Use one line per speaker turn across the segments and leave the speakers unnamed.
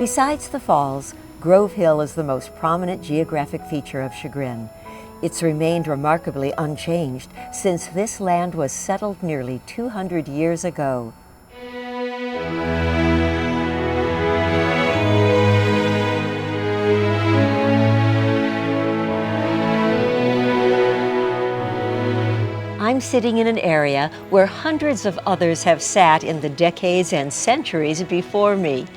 Besides the falls, Grove Hill is the most prominent geographic feature of Chagrin. It's remained remarkably unchanged since this land was settled nearly 200 years ago. I'm sitting in an area where hundreds of others have sat in the decades and centuries before me.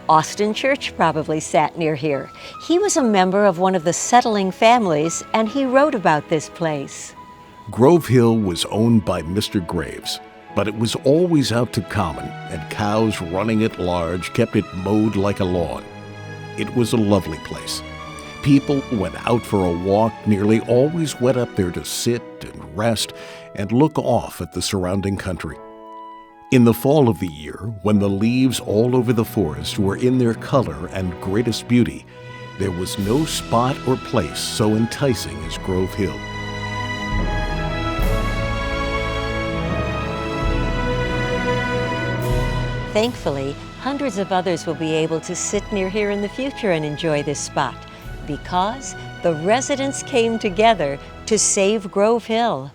Austin Church probably sat near here. He was a member of one of the settling families, and he wrote about this place.
Grove Hill was owned by Mr. Graves, but it was always out to common, and cows running at large kept it mowed like a lawn. It was a lovely place. People went out for a walk, nearly always went up there to sit and rest and look off at the surrounding country. In the fall of the year, when the leaves all over the forest were in their color and greatest beauty, there was no spot or place so enticing as Grove Hill.
Thankfully, hundreds of others will be able to sit near here in the future and enjoy this spot, because the residents came together to save Grove Hill.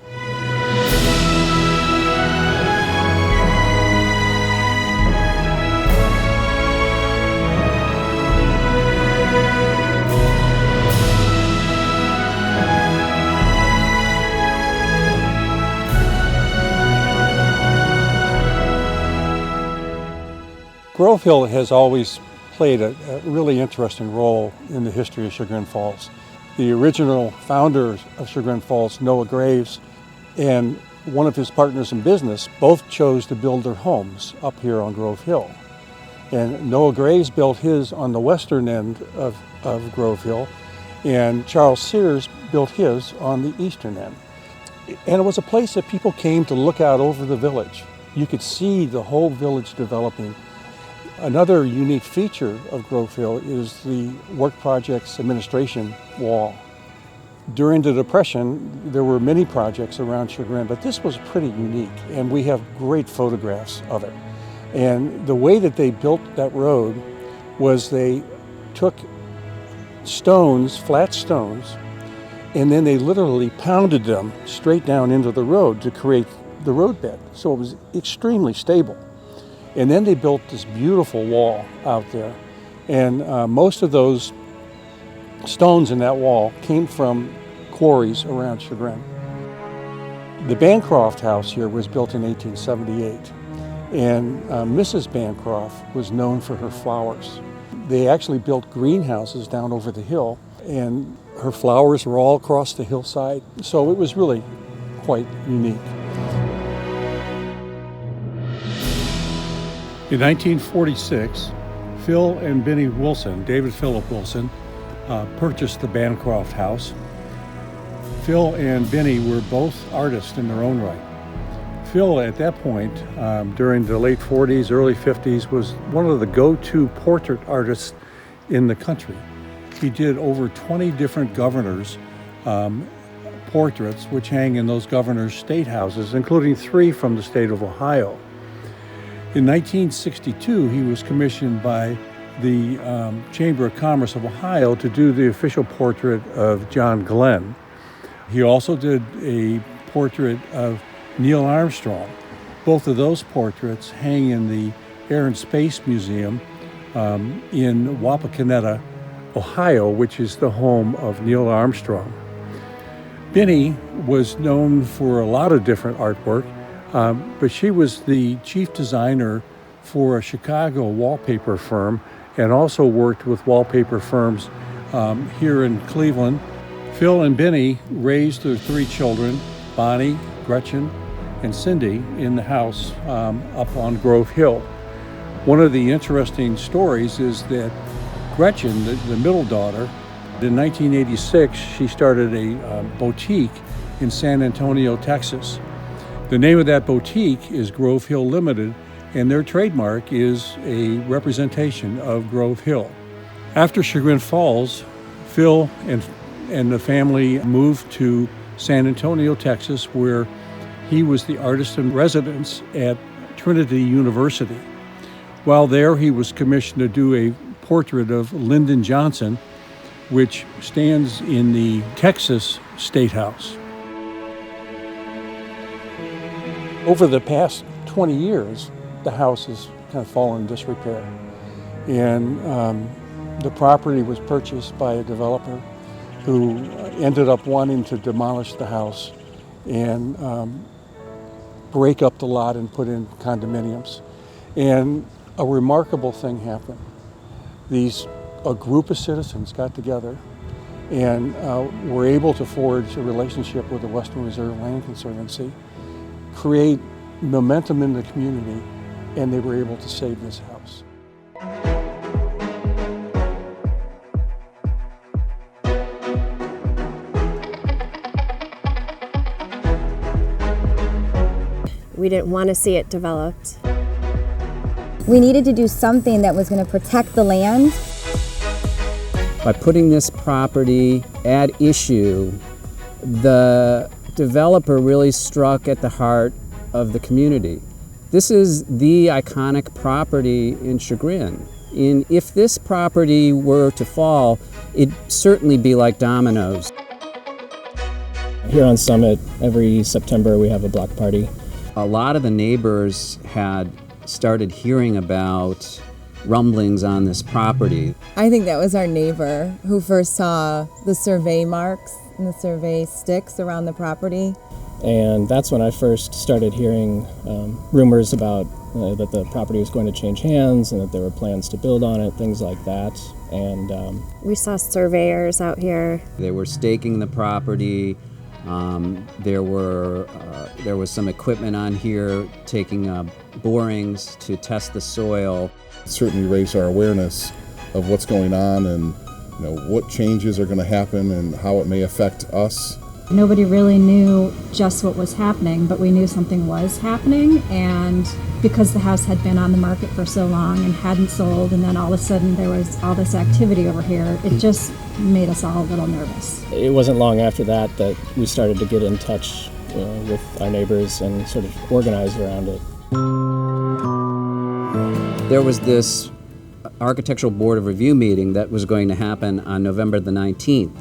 Grove Hill has always played a really interesting role in the history of Chagrin Falls. The original founders of Chagrin Falls, Noah Graves, and one of his partners in business both chose to build their homes up here on Grove Hill. And Noah Graves built his on the western end of Grove Hill, and Charles Sears built his on the eastern end. And it was a place that people came to look out over the village. You could see the whole village developing. Another unique feature of Grove Hill is the Work Projects Administration Wall. During the Depression, there were many projects around Chagrin, but this was pretty unique, and we have great photographs of it. And the way that they built that road was they took stones, flat stones, and then they literally pounded them straight down into the road to create the roadbed. So it was extremely stable. And then they built this beautiful wall out there. And most of those stones in that wall came from quarries around Chagrin. The Bancroft house here was built in 1878. And Mrs. Bancroft was known for her flowers. They actually built greenhouses down over the hill, and her flowers were all across the hillside. So it was really quite unique. In 1946, Phil and Benny Wilson, David Philip Wilson, purchased the Bancroft house. Phil and Benny were both artists in their own right. Phil, at that point, during the late 40s, early 50s, was one of the go-to portrait artists in the country. He did over 20 different governors' portraits, which hang in those governors' state houses, including 3 from the state of Ohio. In 1962, he was commissioned by the Chamber of Commerce of Ohio to do the official portrait of John Glenn. He also did a portrait of Neil Armstrong. Both of those portraits hang in the Air and Space Museum in Wapakoneta, Ohio, which is the home of Neil Armstrong. Benny was known for a lot of different artwork. But she was the chief designer for a Chicago wallpaper firm and also worked with wallpaper firms here in Cleveland. Phil and Benny raised their 3 children, Bonnie, Gretchen, and Cindy, in the house up on Grove Hill. One of the interesting stories is that Gretchen, the middle daughter, in 1986, she started a boutique in San Antonio, Texas. The name of that boutique is Grove Hill Limited, and their trademark is a representation of Grove Hill. After Chagrin Falls, Phil and the family moved to San Antonio, Texas, where he was the artist in residence at Trinity University. While there, he was commissioned to do a portrait of Lyndon Johnson, which stands in the Texas State House. Over the past 20 years, the house has kind of fallen in disrepair. And the property was purchased by a developer who ended up wanting to demolish the house and break up the lot and put in condominiums. And a remarkable thing happened. A group of citizens got together and were able to forge a relationship with the Western Reserve Land Conservancy, create momentum in the community, and they were able to save this house.
We didn't want to see it developed.
We needed to do something that was going to protect the land.
By putting this property at issue, the developer really struck at the heart of the community. This is the iconic property in Chagrin. And if this property were to fall, it'd certainly be like dominoes.
Here on Summit, every September we have a block party.
A lot of the neighbors had started hearing about rumblings on this property.
I think that was our neighbor who first saw the survey marks and the survey sticks around the property.
And that's when I first started hearing rumors about that the property was going to change hands and that there were plans to build on it, things like that. And
We saw surveyors out here.
They were staking the property. There was some equipment on here taking borings to test the soil.
Certainly raise our awareness of what's going on and what changes are going to happen and how it may affect us.
Nobody really knew just what was happening, but we knew something was happening, and because the house had been on the market for so long and hadn't sold, and then all of a sudden there was all this activity over here, it just made us all a little nervous.
It wasn't long after that we started to get in touch with our neighbors and sort of organize around it.
There was this Architectural Board of Review meeting that was going to happen on November the 19th.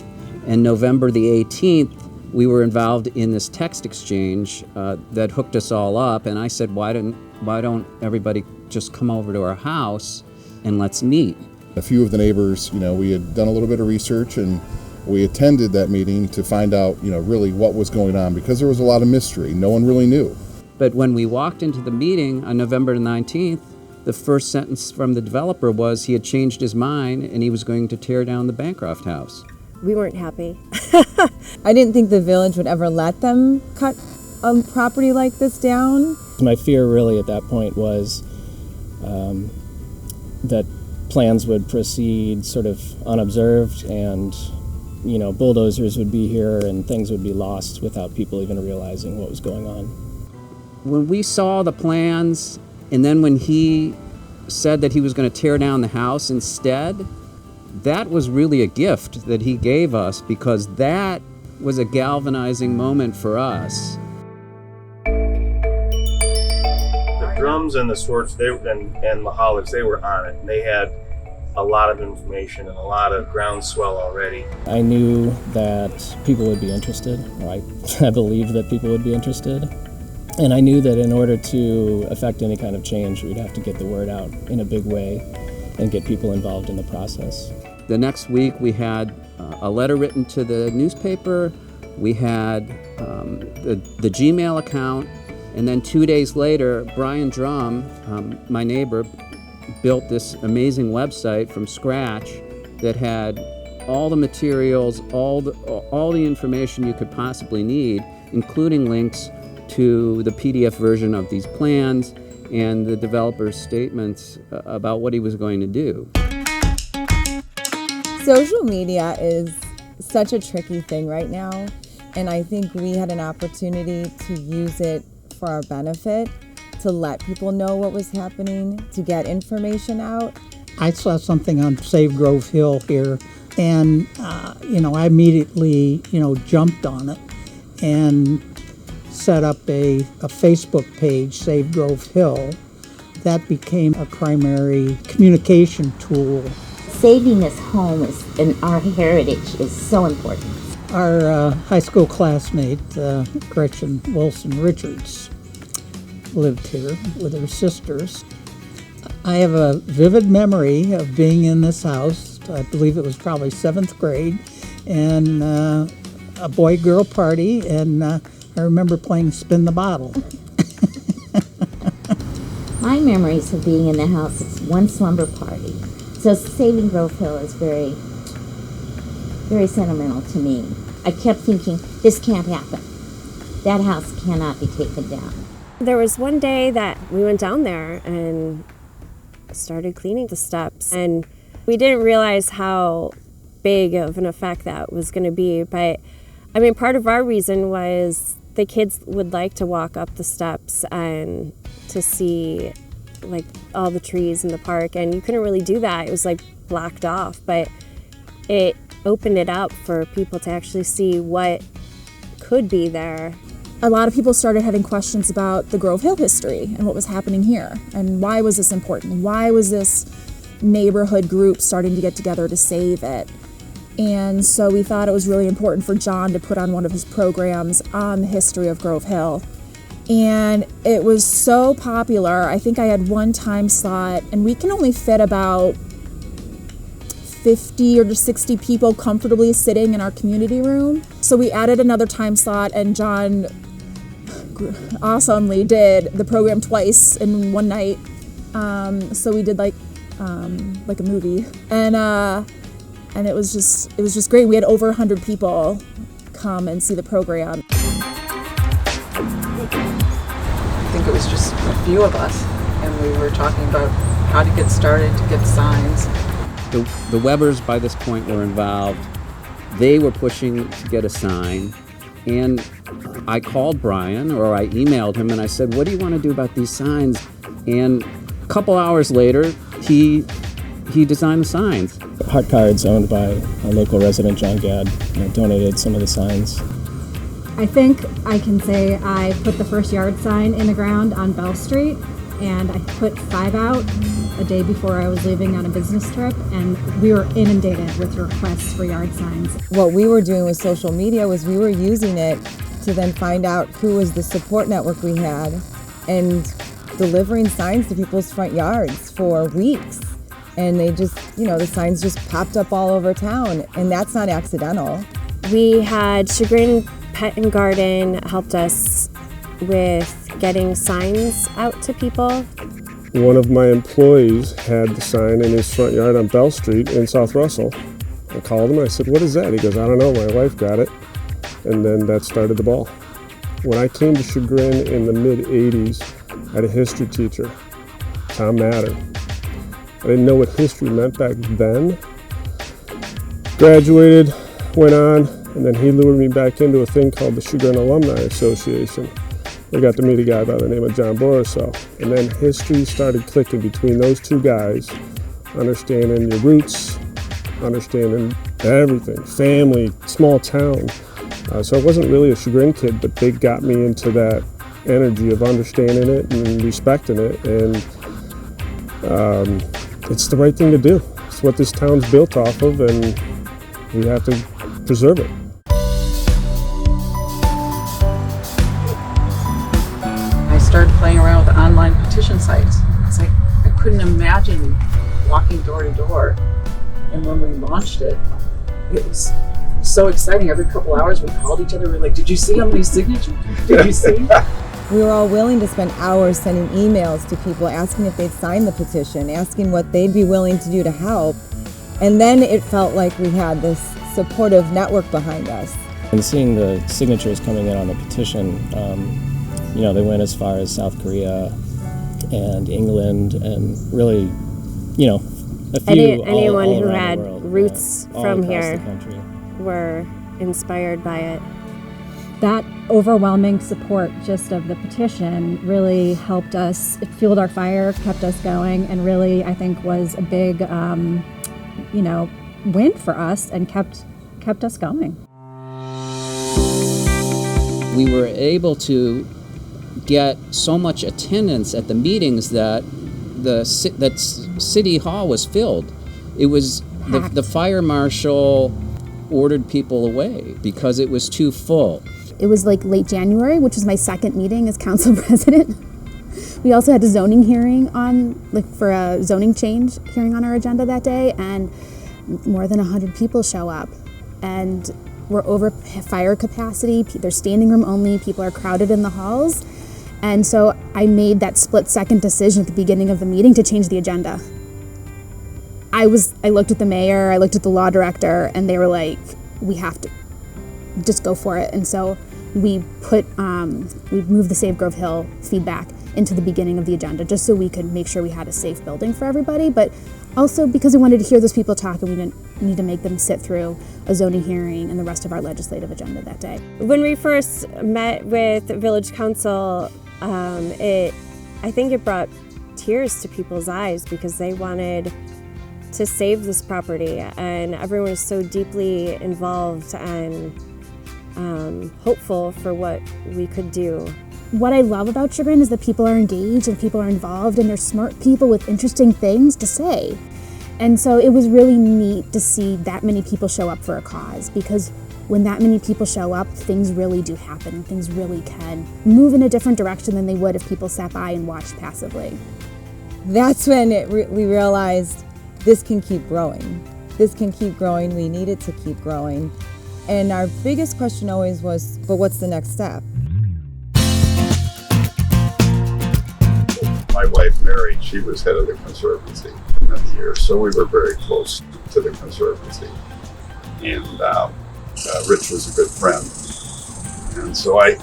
And November the 18th, we were involved in this text exchange that hooked us all up, and I said, why don't everybody just come over to our house and let's meet?
A few of the neighbors, we had done a little bit of research and we attended that meeting to find out, really what was going on, because there was a lot of mystery. No one really knew.
But when we walked into the meeting on November 19th, the first sentence from the developer was he had changed his mind and he was going to tear down the Bancroft house.
We weren't happy.
I didn't think the village would ever let them cut a property like this down.
My fear really at that point was that plans would proceed sort of unobserved and bulldozers would be here and things would be lost without people even realizing what was going on.
When we saw the plans, and then when he said that he was going to tear down the house instead, that was really a gift that he gave us, because that was a galvanizing moment for us.
The drums and the swords and the hollers, they were on it. And they had a lot of information and a lot of groundswell already.
I knew that people would be interested, or I believed that people would be interested. And I knew that in order to affect any kind of change, we'd have to get the word out in a big way and get people involved in the process.
The next week we had a letter written to the newspaper, we had the Gmail account, and then 2 days later, Brian Drum, my neighbor, built this amazing website from scratch that had all the materials, all the information you could possibly need, including links to the PDF version of these plans and the developer's statements about what he was going to do.
Social media is such a tricky thing right now, and I think we had an opportunity to use it for our benefit, to let people know what was happening, to get information out.
I saw something on Save Grove Hill here, and I immediately jumped on it and set up a Facebook page, Save Grove Hill. That became a primary communication tool
saving this home and our heritage is so important.
Our high school classmate, Gretchen Wilson Richards, lived here with her sisters. I have a vivid memory of being in this house. I believe it was probably 7th grade, and a boy-girl party, and I remember playing Spin the Bottle.
My memories of being in the house is one slumber party. So saving Grove Hill is very, very sentimental to me. I kept thinking, this can't happen. That house cannot be taken down.
There was one day that we went down there and started cleaning the steps, and we didn't realize how big of an effect that was going to be. But I mean, part of our reason was the kids would like to walk up the steps and to see like all the trees in the park, and you couldn't really do that. It was like blocked off, but it opened it up for people to actually see what could be there.
A lot of people started having questions about the Grove Hill history and what was happening here, and why was this important? Why was this neighborhood group starting to get together to save it? And so we thought it was really important for John to put on one of his programs on the history of Grove Hill. And it was so popular. I think I had one time slot, and we can only fit about 50 or 60 people comfortably sitting in our community room. So we added another time slot, and John awesomely did the program twice in one night. So we did like a movie, and it was just great. We had over 100 people come and see the program.
I think it was just a few of us, and we were talking about how to get started, to get signs.
The Webbers by this point were involved. They were pushing to get a sign, and I called Brian, or I emailed him, and I said, what do you want to do about these signs? And a couple hours later, he designed the signs.
Heart Cards, owned by a local resident, John Gadd, donated some of the signs.
I think I can say I put the first yard sign in the ground on Bell Street, and I put 5 out a day before I was leaving on a business trip, and we were inundated with requests for yard signs.
What we were doing with social media was we were using it to then find out who was the support network we had, and delivering signs to people's front yards for weeks. And they just, the signs just popped up all over town, and that's not accidental.
We had Chagrin Pet and Garden helped us with getting signs out to people.
One of my employees had the sign in his front yard on Bell Street in South Russell. I called him, I said, what is that? He goes, I don't know, my wife got it. And then that started the ball. When I came to Chagrin in the mid-'80s, I had a history teacher, Tom Matter. I didn't know what history meant back then. Graduated, went on, and then he lured me back into a thing called the Chagrin Alumni Association. I got to meet a guy by the name of John Borisow. And then history started clicking between those two guys, understanding your roots, understanding everything, family, small town. So I wasn't really a Chagrin kid, but they got me into that energy of understanding it and respecting it. And it's the right thing to do. It's what this town's built off of, and we have to preserve it.
I started playing around with online petition sites. It's like I couldn't imagine walking door to door. And when we launched it, it was so exciting. Every couple hours we called each other. We were like, did you see how many signatures? Did you see?
We were all willing to spend hours sending emails to people asking if they'd sign the petition, asking what they'd be willing to do to help. And then it felt like we had this supportive network behind us.
And seeing the signatures coming in on the petition, they went as far as South Korea and England, and really, a few
anyone
all
who
around
had
the world,
roots
all
from
across
here
the country
were inspired by it.
That overwhelming support just of the petition really helped us. It fueled our fire, kept us going, and really, I think, was a big, win for us, and kept us going.
We were able to get so much attendance at the meetings that City Hall was filled. It was The fire marshal ordered people away because it was too full.
It was like late January, which was my second meeting as council president. We also had a zoning hearing for a zoning change hearing on our agenda that day, and more than 100 people show up. And we're over fire capacity. There's standing room only. People are crowded in the halls. And so I made that split-second decision at the beginning of the meeting to change the agenda. I looked at the mayor, I looked at the law director, and they were like, we have to just go for it. And so we moved the Save Grove Hill feedback into the beginning of the agenda, just so we could make sure we had a safe building for everybody, but also because we wanted to hear those people talk, and we didn't need to make them sit through a zoning hearing and the rest of our legislative agenda that day.
When we first met with Village Council, I think it brought tears to people's eyes because they wanted to save this property, and everyone was so deeply involved and hopeful for what we could do.
What I love about Chagrin is that people are engaged and people are involved, and they're smart people with interesting things to say. And so it was really neat to see that many people show up for a cause, because when that many people show up, things really do happen. Things really can move in a different direction than they would if people sat by and watched passively.
That's when we realized this can keep growing. This can keep growing. We need it to keep growing. And our biggest question always was, but what's the next step?
My wife, Mary, she was head of the Conservancy for many years, so we were very close to the Conservancy. And Rich was a good friend. And so I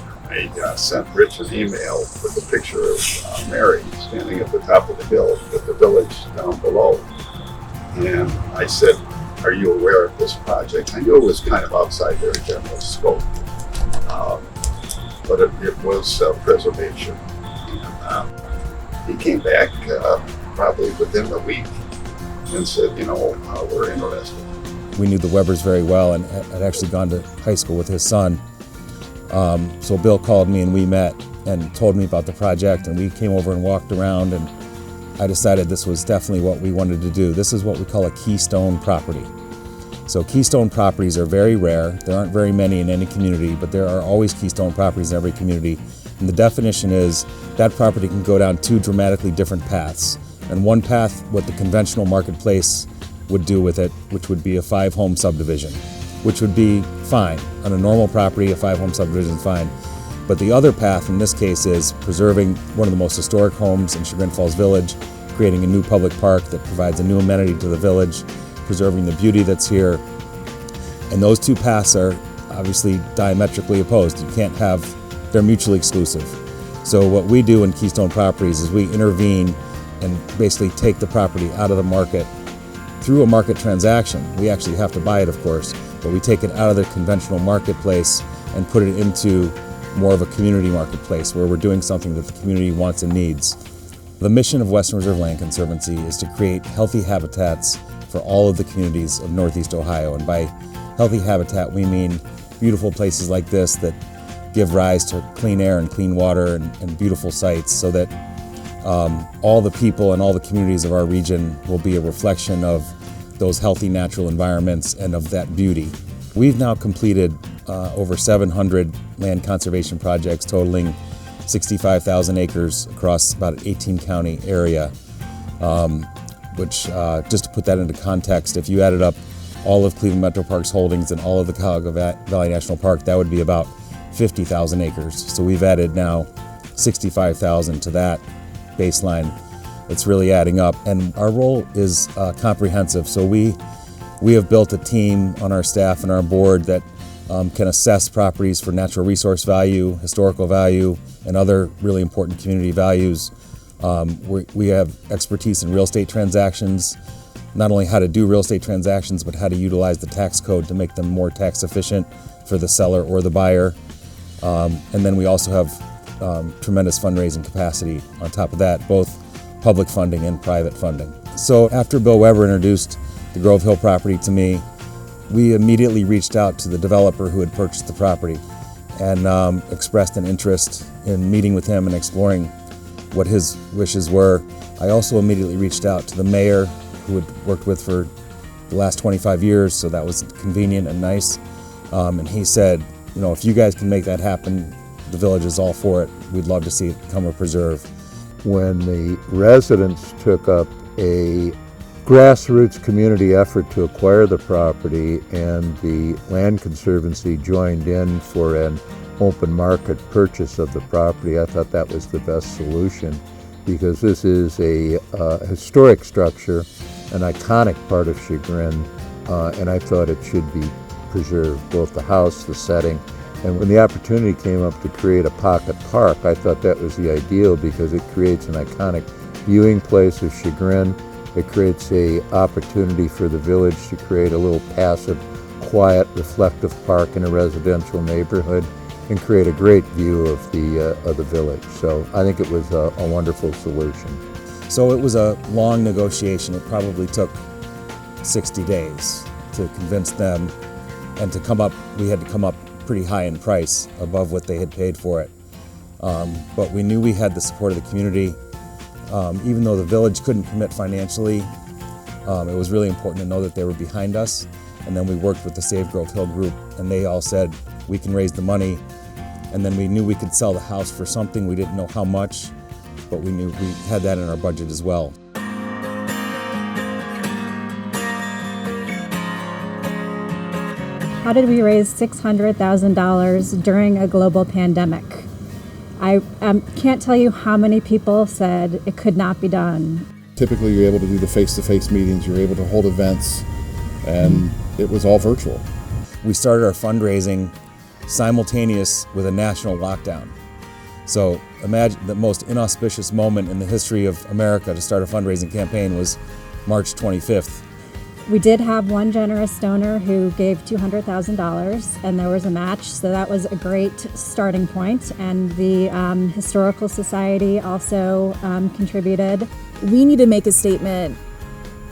sent Rich an email with a picture of Mary standing at the top of the hill with the village down below. And I said, are you aware of this project? I knew it was kind of outside their general scope, but it was preservation. And he came back probably within a week and said, we're interested.
We knew the Webbers very well and had actually gone to high school with his son. So Bill called me and we met and told me about the project, and we came over and walked around, and I decided this was definitely what we wanted to do. This is what we call a keystone property. So keystone properties are very rare. There aren't very many in any community, but there are always keystone properties in every community. And the definition is that property can go down two dramatically different paths. And one path, what the conventional marketplace would do with it, which would be a 5-home subdivision, which would be fine. On a normal property, a 5-home subdivision is fine. But the other path in this case is preserving one of the most historic homes in Chagrin Falls Village, creating a new public park that provides a new amenity to the village, preserving the beauty that's here. And those two paths are obviously diametrically opposed. You can't have, they're mutually exclusive. So what we do in Keystone Properties is we intervene and basically take the property out of the market through a market transaction. We actually have to buy it, of course, but we take it out of the conventional marketplace and put it into more of a community marketplace where we're doing something that the community wants and needs. The mission of Western Reserve Land Conservancy is to create healthy habitats for all of the communities of Northeast Ohio. And by healthy habitat, we mean beautiful places like this that give rise to clean air and clean water and beautiful sites, so that all the people and all the communities of our region will be a reflection of those healthy natural environments and of that beauty. We've now completed over 700 land conservation projects totaling 65,000 acres across about an 18-county area, which, just to put that into context, if you added up all of Cleveland Metro Parks holdings and all of the Cuyahoga Valley National Park, that would be about 50,000 acres. So we've added now 65,000 to that baseline. It's really adding up, and our role is comprehensive. So we have built a team on our staff and our board that can assess properties for natural resource value, historical value, and other really important community values. We have expertise in real estate transactions, not only how to do real estate transactions, but how to utilize the tax code to make them more tax efficient for the seller or the buyer. And then we also have tremendous fundraising capacity on top of that, both public funding and private funding. So after Bill Weber introduced the Grove Hill property to me, we immediately reached out to the developer who had purchased the property and expressed an interest in meeting with him and exploring what his wishes were. I also immediately reached out to the mayor, who had worked with for the last 25 years, so that was convenient and nice. And he said, you know, if you guys can make that happen, the village is all for it. We'd love to see it become a preserve.
When the residents took up a grassroots community effort to acquire the property and the Land Conservancy joined in for an open market purchase of the property, I thought that was the best solution, because this is a historic structure, an iconic part of Chagrin, and I thought it should be preserved, both the house, the setting. And when the opportunity came up to create a pocket park, I thought that was the ideal, because it creates an iconic viewing place of Chagrin. It creates an opportunity for the village to create a little passive, quiet, reflective park in a residential neighborhood and create a great view of the village. So I think it was a wonderful solution.
So it was a long negotiation. It probably took 60 days to convince them, and to come up, we had to come up pretty high in price, above what they had paid for it. But we knew we had the support of the community. Even though the village couldn't commit financially, it was really important to know that they were behind us. And then we worked with the Save Grove Hill group, and they all said, we can raise the money. And then we knew we could sell the house for something. We didn't know how much, but we knew we had that in our budget as well.
How did we raise $600,000 during a global pandemic? I can't tell you how many people said it could not be done.
Typically, you're able to do the face-to-face meetings, you're able to hold events, and it was all virtual.
We started our fundraising simultaneous with a national lockdown. So imagine the most inauspicious moment in the history of America to start a fundraising campaign was March 25th.
We did have one generous donor who gave $200,000, and there was a match, so that was a great starting point. And the Historical Society also contributed.
We need to make a statement,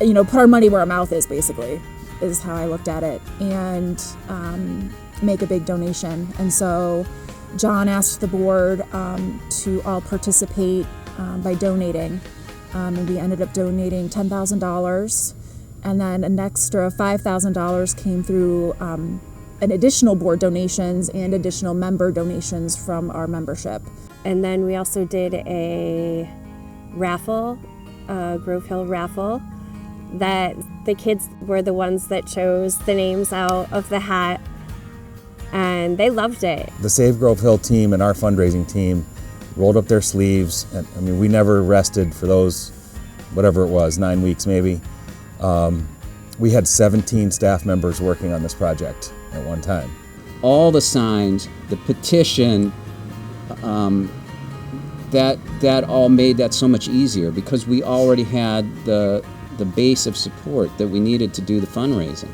you know, put our money where our mouth is, basically, is how I looked at it, and make a big donation. And so John asked the board to all participate by donating, and we ended up donating $10,000. And then an extra $5,000 came through an additional board donations and additional member donations from our membership.
And then we also did a raffle, a Grove Hill raffle, that the kids were the ones that chose the names out of the hat, and they loved it.
The Save Grove Hill team and our fundraising team rolled up their sleeves, and I mean, we never rested for those, whatever it was, 9 weeks maybe. We had 17 staff members working on this project at one time.
All the signs, the petition, that all made that so much easier, because we already had the base of support that we needed to do the fundraising.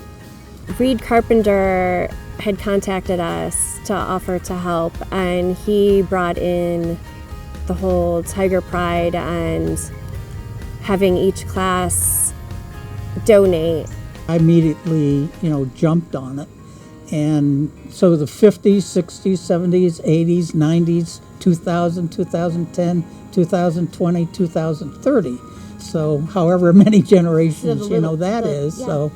Reed Carpenter had contacted us to offer to help, and he brought in the whole Tiger Pride and having each class donate.
I immediately, jumped on it. And so the 50s, 60s, 70s, 80s, 90s, 2000, 2010, 2020, 2030. So however many generations, that is.
Yeah.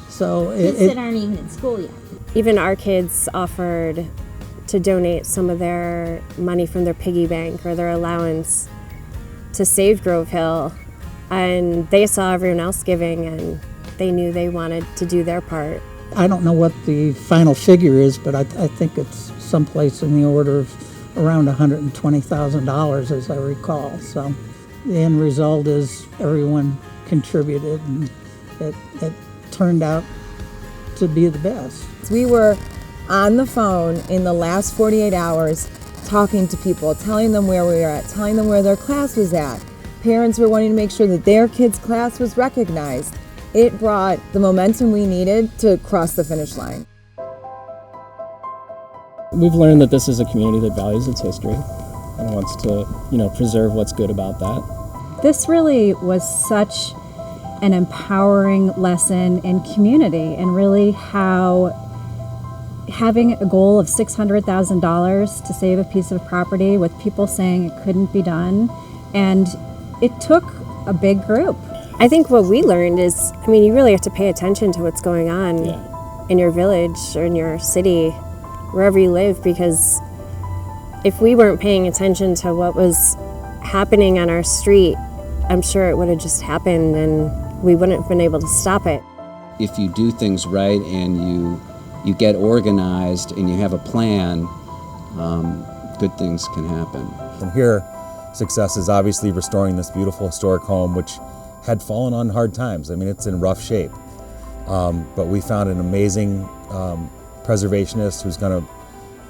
So
kids that aren't even in school yet.
Even our kids offered to donate some of their money from their piggy bank or their allowance to Save Grove Hill. And they saw everyone else giving, and they knew they wanted to do their part.
I don't know what the final figure is, but I think it's someplace in the order of around $120,000, as I recall. So the end result is everyone contributed, and it turned out to be the best.
We were on the phone in the last 48 hours talking to people, telling them where we were at, telling them where their class was at. Parents were wanting to make sure that their kids' class was recognized. It brought the momentum we needed to cross the finish line.
We've learned that this is a community that values its history and wants to, preserve what's good about that.
This really was such an empowering lesson in community, and really how having a goal of $600,000 to save a piece of property with people saying it couldn't be done, and it took a big group.
I think what we learned is, I mean, you really have to pay attention to what's going on in your village or in your city, wherever you live, because if we weren't paying attention to what was happening on our street, I'm sure it would have just happened and we wouldn't have been able to stop it.
If you do things right and you get organized and you have a plan, good things can happen.
From here, success is obviously restoring this beautiful historic home, which had fallen on hard times. I mean, it's in rough shape. But we found an amazing preservationist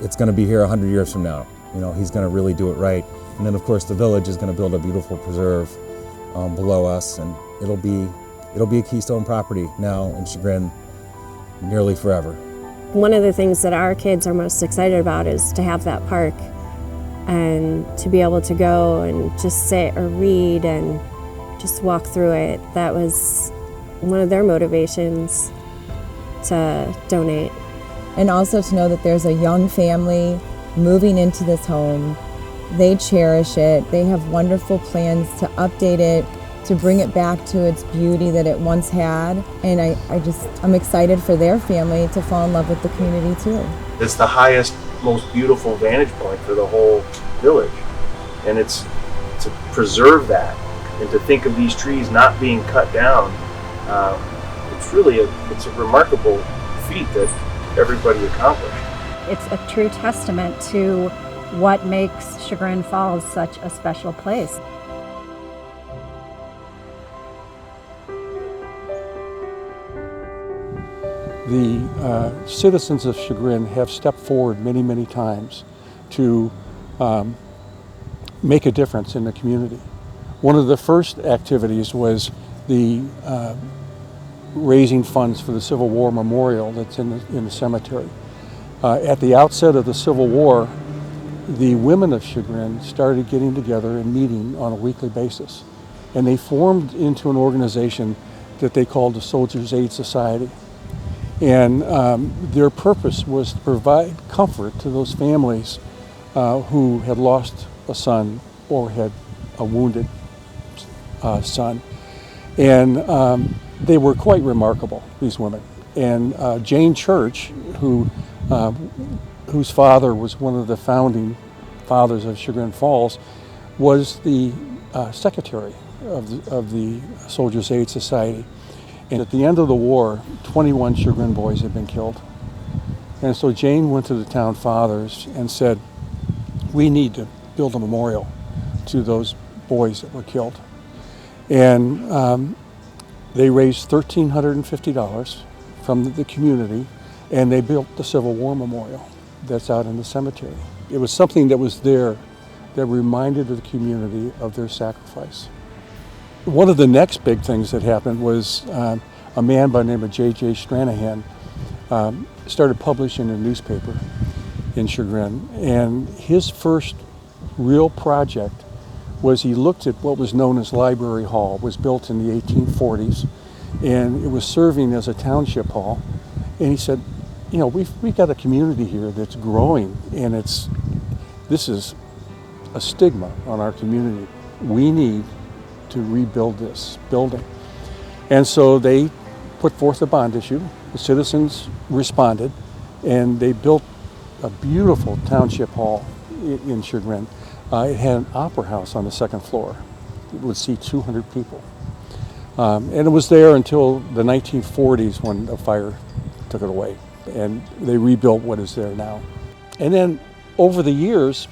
it's gonna be here 100 years from now. You know, he's gonna really do it right. And then of course the village is gonna build a beautiful preserve below us, and it'll be a Keystone property now in Chagrin nearly forever.
One of the things that our kids are most excited about is to have that park and to be able to go and just sit or read and just walk through it. That was one of their motivations to donate.
And also to know that there's a young family moving into this home. They cherish it. They have wonderful plans to update it, to bring it back to its beauty that it once had. And I'm excited for their family to fall in love with the community too.
It's the highest, most beautiful vantage point for the whole village. And it's to preserve that and to think of these trees not being cut down. It's really a remarkable feat that everybody accomplished.
It's a true testament to what makes Chagrin Falls such a special place.
The citizens of Chagrin have stepped forward many, many times to make a difference in the community. One of the first activities was the raising funds for the Civil War Memorial that's in the cemetery. At the outset of the Civil War, the women of Chagrin started getting together and meeting on a weekly basis. And they formed into an organization that they called the Soldiers' Aid Society. And their purpose was to provide comfort to those families who had lost a son or had a wounded son. And they were quite remarkable, these women. And Jane Church, whose father was one of the founding fathers of Chagrin Falls, was the secretary of the Soldiers' Aid Society. And at the end of the war, 21 Chagrin boys had been killed. And so Jane went to the town fathers and said, we need to build a memorial to those boys that were killed. And they raised $1,350 from the community, and they built the Civil War Memorial that's out in the cemetery. It was something that was there that reminded the community of their sacrifice. One of the next big things that happened was a man by the name of J.J. Stranahan started publishing a newspaper in Chagrin, and his first real project was he looked at what was known as Library Hall. It was built in the 1840s, and it was serving as a township hall. And he said, you know, we've got a community here that's growing, and this is a stigma on our community. We need to rebuild this building. And so they put forth a bond issue. The citizens responded, and they built a beautiful township hall in Chagrin. It had an opera house on the second floor. It would seat 200 people. And it was there until the 1940s when a fire took it away, and they rebuilt what is there now. And then over the years,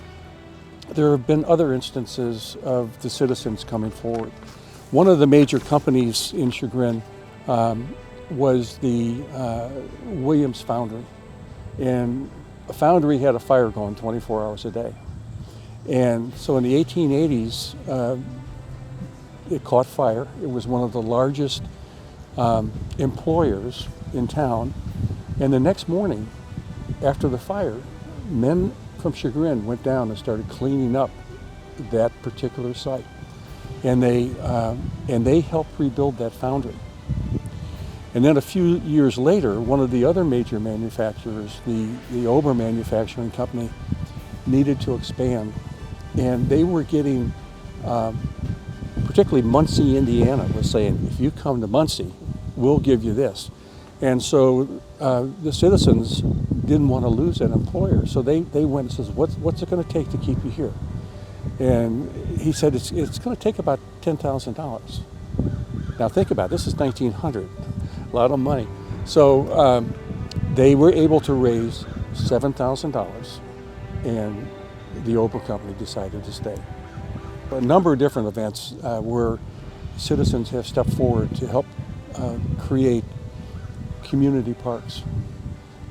there have been other instances of the citizens coming forward. One of the major companies in Chagrin was the Williams Foundry. And a foundry had a fire going 24 hours a day. And so in the 1880s, it caught fire. It was one of the largest employers in town. And the next morning, after the fire, men from Chagrin went down and started cleaning up that particular site. And they helped rebuild that foundry. And then a few years later, one of the other major manufacturers, the Ober Manufacturing Company, needed to expand. And they were getting particularly Muncie, Indiana, was saying, if you come to Muncie, we'll give you this. And so the citizens didn't want to lose that employer, so they went and says, what's it going to take to keep you here? And he said, it's going to take about $10,000. Now think about it, this is 1900, a lot of money. So they were able to raise $7,000, and the Oprah Company decided to stay. A number of different events where citizens have stepped forward to help create community parks.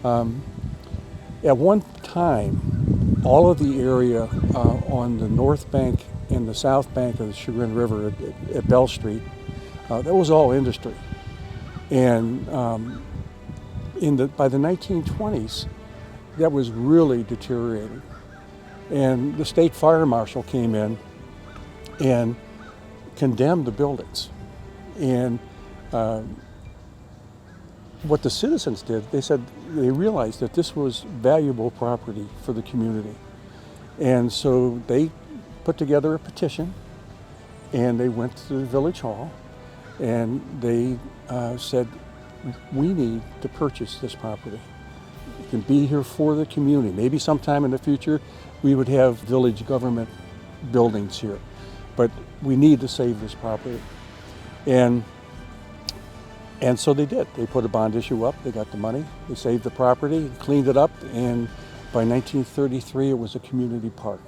At one time, all of the area on the north bank and the south bank of the Chagrin River at Bell Street, that was all industry. And by the 1920s, that was really deteriorating. And the state fire marshal came in and condemned the buildings. And what the citizens did, they realized that this was valuable property for the community. And so they put together a petition, and they went to the village hall, and they said, we need to purchase this property. It can be here for the community. Maybe sometime in the future we would have village government buildings here, but we need to save this property. And so they did. They put a bond issue up, they got the money, they saved the property, cleaned it up, and by 1933 it was a community park.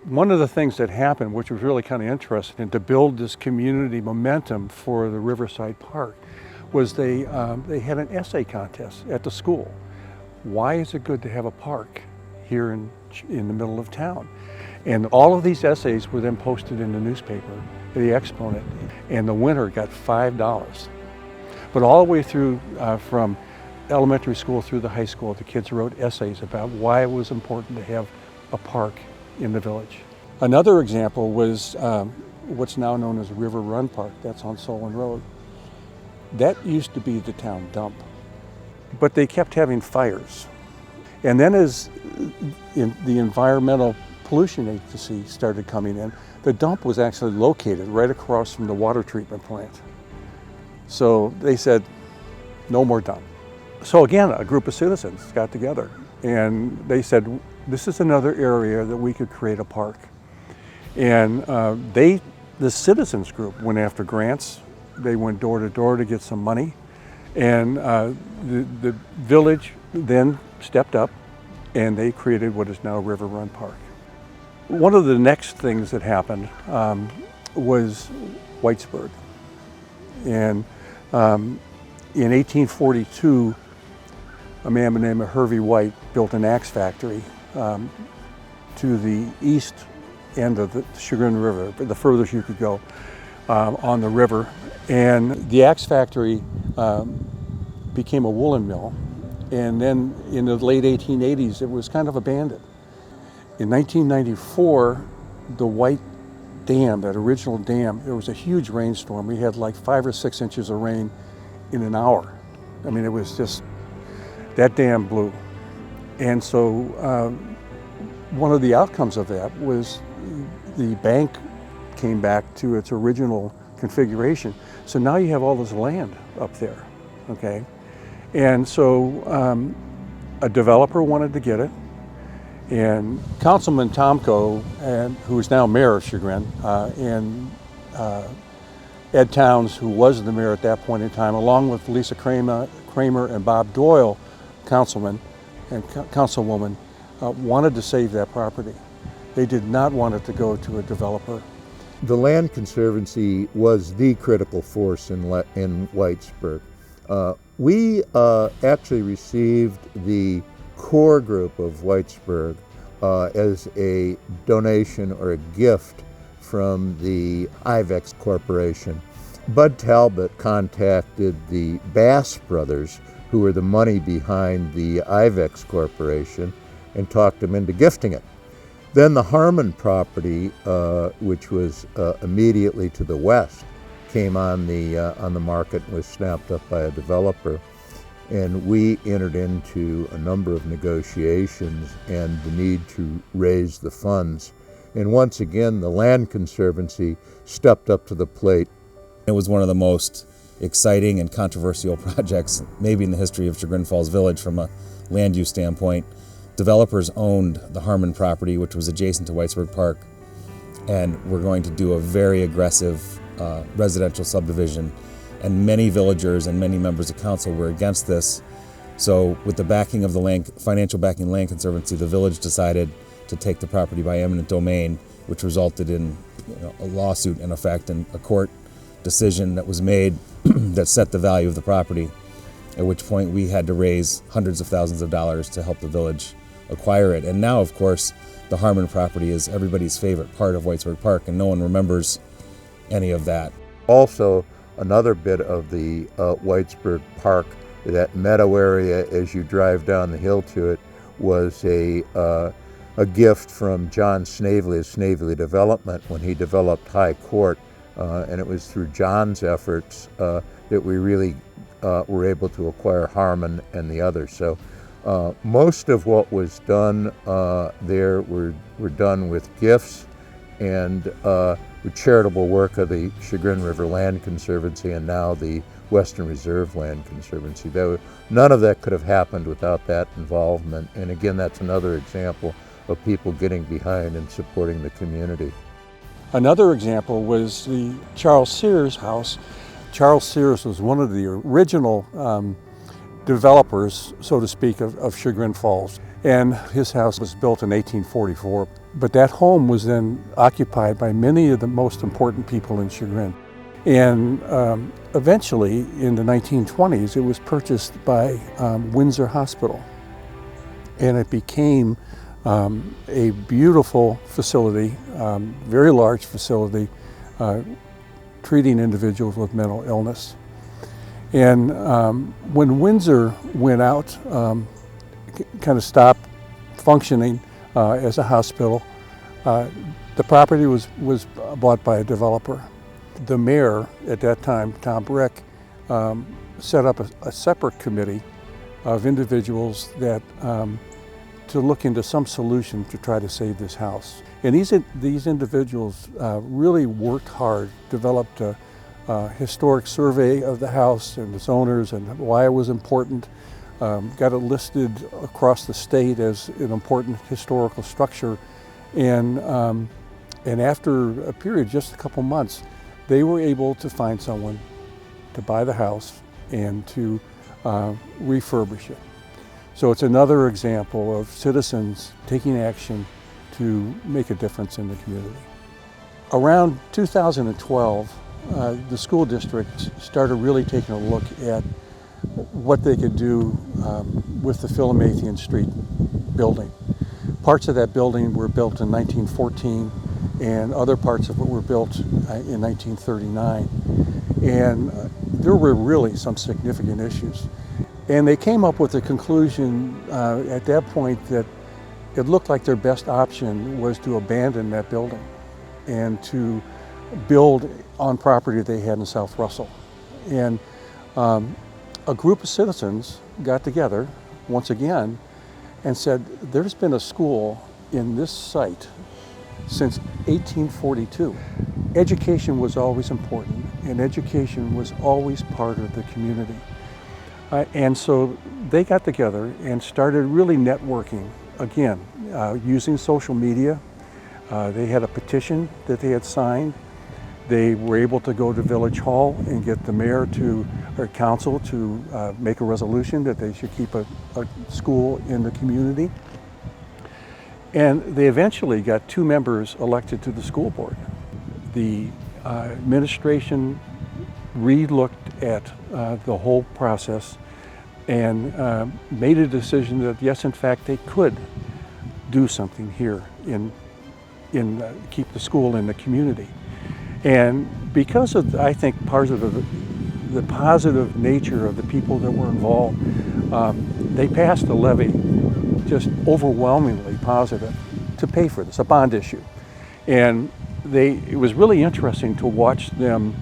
One of the things that happened, which was really kind of interesting, and to build this community momentum for the Riverside Park, was they had an essay contest at the school. Why is it good to have a park here in the middle of town? And all of these essays were then posted in the newspaper, the Exponent, and the winner got $5. But all the way through, from elementary school through the high school, the kids wrote essays about why it was important to have a park in the village. Another example was what's now known as River Run Park. That's on Solon Road. That used to be the town dump, but they kept having fires. And then as the Environmental Pollution Agency started coming in, the dump was actually located right across from the water treatment plant. So they said, no more dump. So again, a group of citizens got together and they said, this is another area that we could create a park. And the citizens group went after grants. They went door to door to get some money. And the village then stepped up and they created what is now River Run Park. One of the next things that happened was Whitesburg. And in 1842, a man by the name of Hervey White built an axe factory to the east end of the Chagrin River, the furthest you could go on the river. And the axe factory became a woolen mill. And then in the late 1880s, it was kind of abandoned. In 1994, the White Dam, that original dam, there was a huge rainstorm. We had like 5 or 6 inches of rain in an hour. I mean, it was just, that dam blew. And so one of the outcomes of that was the bank came back to its original configuration. So now you have all this land up there, okay? And so a developer wanted to get it, and Councilman Tomko, who is now mayor of Chagrin, and Ed Towns, who was the mayor at that point in time, along with Lisa Kramer and Bob Doyle, councilman and councilwoman, wanted to save that property. They did not want it to go to a developer.
The Land Conservancy was the critical force in Whitesburg. We actually received the core group of Whitesburg as a donation or a gift from the Ivex Corporation. Bud Talbot contacted the Bass brothers, who were the money behind the Ivex Corporation, and talked them into gifting it. Then the Harmon property, which was immediately to the west, came on the market and was snapped up by a developer. And we entered into a number of negotiations and the need to raise the funds And once again, the Land Conservancy stepped up to the plate.
It was one of the most exciting and controversial projects maybe in the history of Chagrin Falls Village from a land use standpoint. Developers owned the Harmon property, which was adjacent to Whitesburg Park, and were going to do a very aggressive residential subdivision, and many villagers and many members of council were against this. So with the backing of the financial backing of the Land Conservancy, the village decided to take the property by eminent domain, which resulted in a lawsuit in effect and a court decision that was made that set the value of the property, at which point we had to raise hundreds of thousands of dollars to help the village acquire it. And now, of course, the Harmon property is everybody's favorite part of Whitesburg Park, and no one remembers any of that.
Also, another bit of the Whitesburg Park, that meadow area as you drive down the hill to it, was a gift from John Snavely of Snavely Development when he developed High Court, and it was through John's efforts that we really were able to acquire Harmon and the others. So most of what was done there were done with gifts and with charitable work of the Chagrin River Land Conservancy and now the Western Reserve Land Conservancy. None of that could have happened without that involvement. And again, that's another example of people getting behind and supporting the community.
Another example was the Charles Sears house. Charles Sears was one of the original developers, so to speak, of Chagrin Falls. And his house was built in 1844. But that home was then occupied by many of the most important people in Chagrin. And eventually, in the 1920s, it was purchased by Windsor Hospital. And it became a beautiful facility, very large facility, treating individuals with mental illness. And when Windsor went out, kind of stopped functioning as a hospital, the property was bought by a developer. The mayor at that time, Tom Brick, set up a separate committee of individuals that to look into some solution to try to save this house. And these individuals really worked hard, developed a historic survey of the house and its owners and why it was important, got it listed across the state as an important historical structure. And after a period, just a couple months, they were able to find someone to buy the house and to refurbish it. So it's another example of citizens taking action to make a difference in the community. Around 2012, the school district started really taking a look at what they could do with the Philomathian Street building. Parts of that building were built in 1914 and other parts of it were built in 1939. And there were really some significant issues. And they came up with the conclusion at that point that it looked like their best option was to abandon that building and to build on property they had in South Russell. And a group of citizens got together once again and said, there's been a school in this site since 1842. Education was always important, and education was always part of the community. And so they got together and started really networking, again, using social media. They had a petition that they had signed. They were able to go to Village Hall and get the mayor or council to make a resolution that they should keep a school in the community. And they eventually got 2 members elected to the school board. The administration re-looked at the whole process and made a decision that yes, in fact, they could do something here in keep the school in the community. And because of, I think, part of the positive nature of the people that were involved, they passed a levy just overwhelmingly positive to pay for this, a bond issue. And it was really interesting to watch them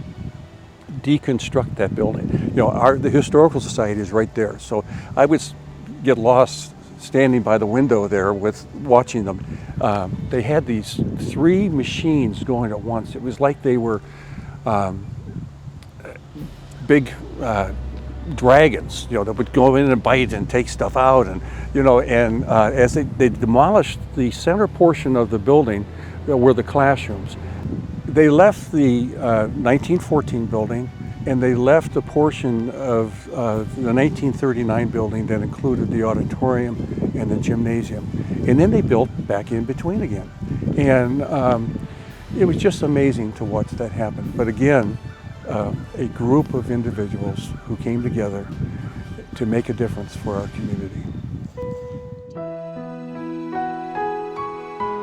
deconstruct that building. You know, the Historical Society is right there, so I would get lost standing by the window there watching them. They had these 3 machines going at once. It was like they were big dragons, that would go in and bite and take stuff out, and as they demolished the center portion of the building were the classrooms. They left the 1914 building, and they left a portion of the 1939 building that included the auditorium and the gymnasium. And then they built back in between again. And it was just amazing to watch that happen. But again, a group of individuals who came together to make a difference for our community.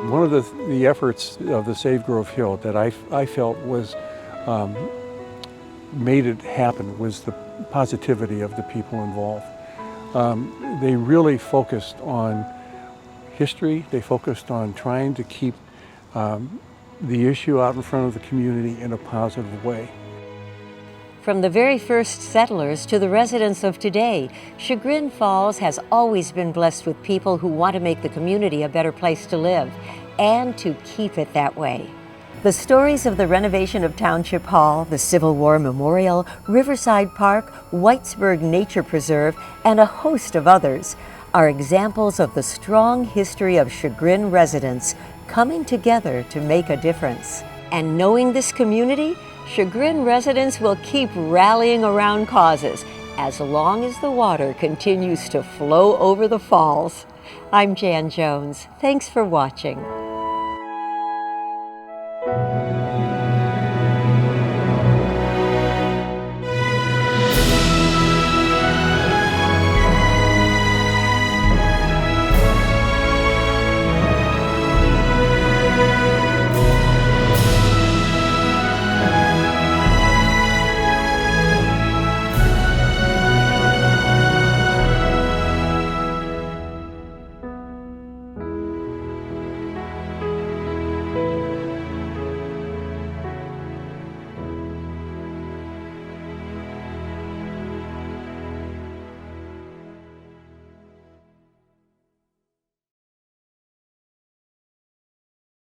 One of the efforts of the Save Grove Hill that I felt was made it happen was the positivity of the people involved. They really focused on history. They focused on trying to keep the issue out in front of the community in a positive way.
From the very first settlers to the residents of today, Chagrin Falls has always been blessed with people who want to make the community a better place to live and to keep it that way. The stories of the renovation of Township Hall, the Civil War Memorial, Riverside Park, Whitesburg Nature Preserve, and a host of others are examples of the strong history of Chagrin residents coming together to make a difference. And knowing this community, Chagrin residents will keep rallying around causes as long as the water continues to flow over the falls. I'm Jan Jones. Thanks for watching.